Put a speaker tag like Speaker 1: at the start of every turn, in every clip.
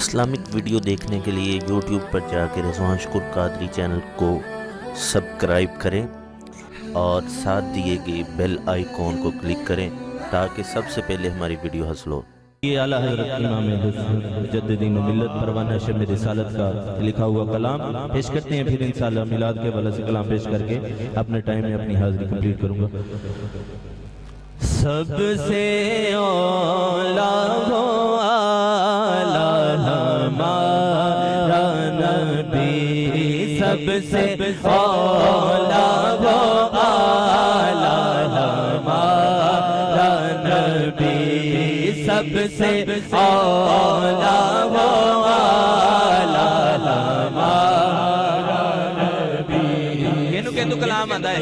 Speaker 1: Islamic video دیکھنے کے لیے یوٹیوب پر جا کے رضوان شکر قادری چینل کو سبسکرائب کریں اور ساتھ دیے گئے بیل آئیکن کو کلک کریں تاکہ سب سے پہلے ہماری ویڈیو حاصل ہو۔
Speaker 2: یہ اعلیٰ حضرت امام مجددین ملت پروانہ شمع رسالت کا لکھا ہوا کلام پیش کرتے ہیں، پھر انشاءاللہ میلاد کے حوالے سے کلام پیش کر کے اپنے ٹائم میں اپنی حاضری کمپلیٹ کروں گا۔ سب سے اولیٰ ہو اعلیٰ ہمارا نبی، سب سے اولیٰ ہو اعلیٰ ہمارا نبی، سب سے اولیٰ ہو اعلیٰ ہمارا نبی۔ یہ تو کلام آدھا ہے،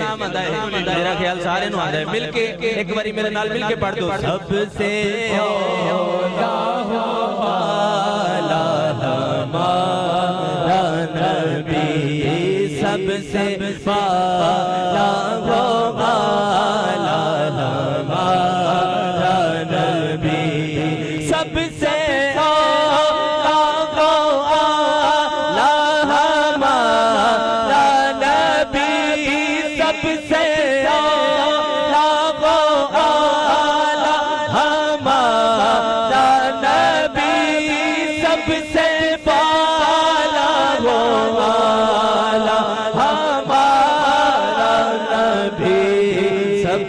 Speaker 2: میرا خیال سارے نو آدھا ہے، مل کے ایک باری میرے نال مل کے پڑھ دو۔ سب سے اولیٰ ہو اعلیٰ ہمارا نبی، سب سے اولیٰ ہو اعلیٰ ہمارا نبی، سب سے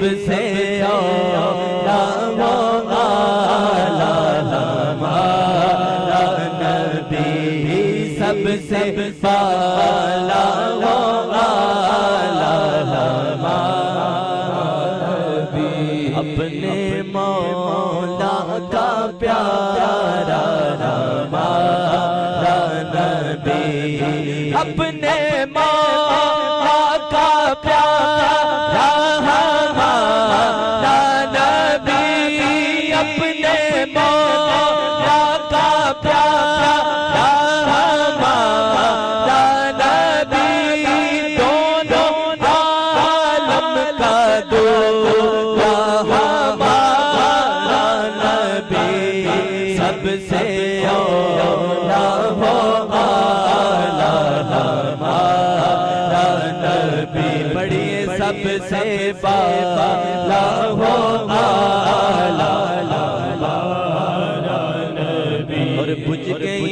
Speaker 2: سب سے اولیٰ ہو اعلیٰ ہمارا نبی، سب سے اولیٰ ہو اعلیٰ ہمارا نبی۔ اپنے مولا کا پیارا ہمارا نبی، اپنے مولا کا پیارا سب سے اولیٰ ہو اعلیٰ ہمارا نبی، پڑھیے سب سے اولیٰ ہو اعلیٰ ہمارا نبی۔ اور بجھ گئی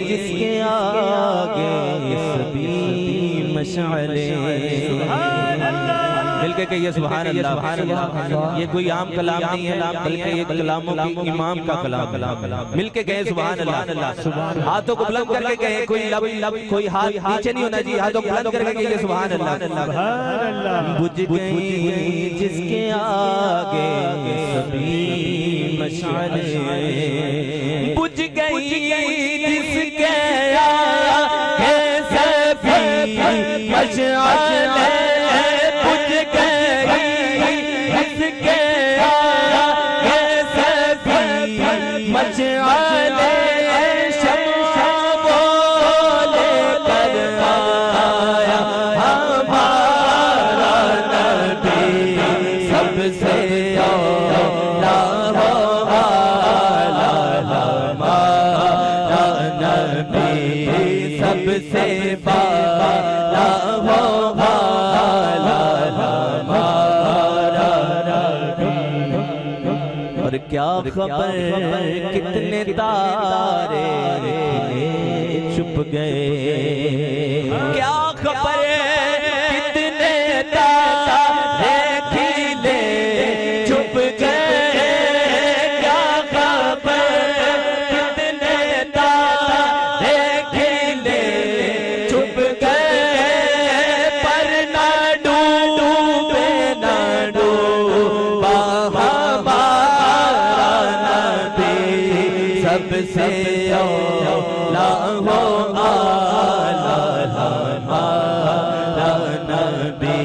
Speaker 2: جس کے آگے سبھی مشعلیں، مل کے کہیے سبحان اللہ۔ یہ کوئی عام کلام نہیں ہے بلکہ یہ کلاموں کی امام کا کلام، مل کے کہے سبحان اللہ۔ ہاتھوں کو بلند کر کے کہے، کوئی لب کوئی ہاتھ نیچے نہیں ہونا جی، ہاتھوں کو بلند کر کے کہیے سبحان اللہ۔ بجھ گئی جس کے آگے سبھی مشعلیں، بجھ گئی جس کے آگے سبھی مشعلیں، سب سے اولیٰ ہو اعلیٰ ہمارا نبی۔ اور کیا خبر کتنے تارے چھپ گئے، کیا خبر کتنے تارے کھلے چھپ گئے، کیا خبر کتنے تارے کھلے چھپ گئے، پر نہ ڈوبے نہ ڈوبا ہمارا نبی، سب سے اولیٰ ہو اعلیٰ ہمارا نبی،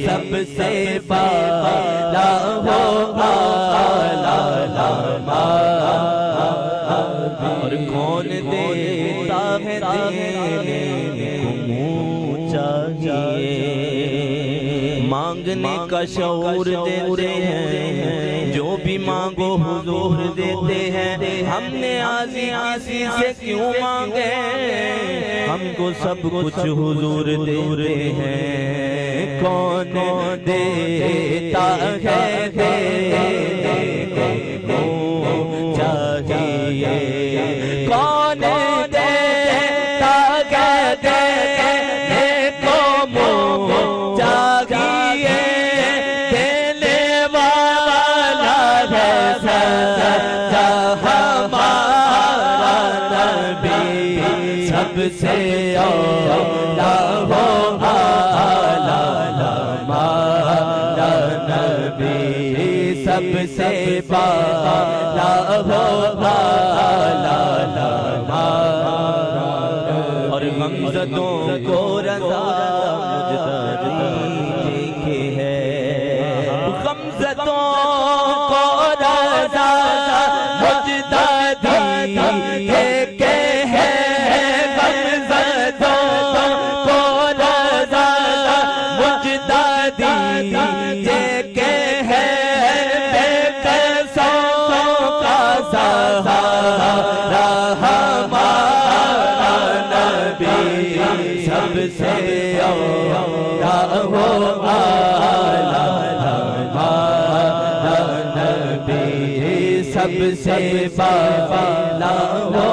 Speaker 2: سب سے اولیٰ ہو اعلیٰ ہمارا نبی۔ اور کون دیتا ہے دینے کو منہ چاہیے، مانگنے کا شعور دیتے ہیں جو بھی مانگو حضور دیتے ہیں، ہم نے آزی کسی سے کیوں مانگے، ہم کو سب کچھ حضور دیتے ہیں، کون دیتا ہے دینے کو چاہیے، کون دیتا ہے دینے کو چاہیے، دینے والا ہے سچا ہمارا نبی، سب سے اولا ہو اعلیٰ ہمارا نبی، سب سے بالا ہو اعلیٰ ہمارا، اور غمزدوں کو رضا مجددی کے ہے، غمزدوں کو رضا مجددی کے ہے، غمزدوں کو رضا مجددی کے ہے، بے قصوں کا سہارا ہمارا نبی، سب سے اولا ہو اعلیٰ ہمارا نبی، سب سے بالا ہو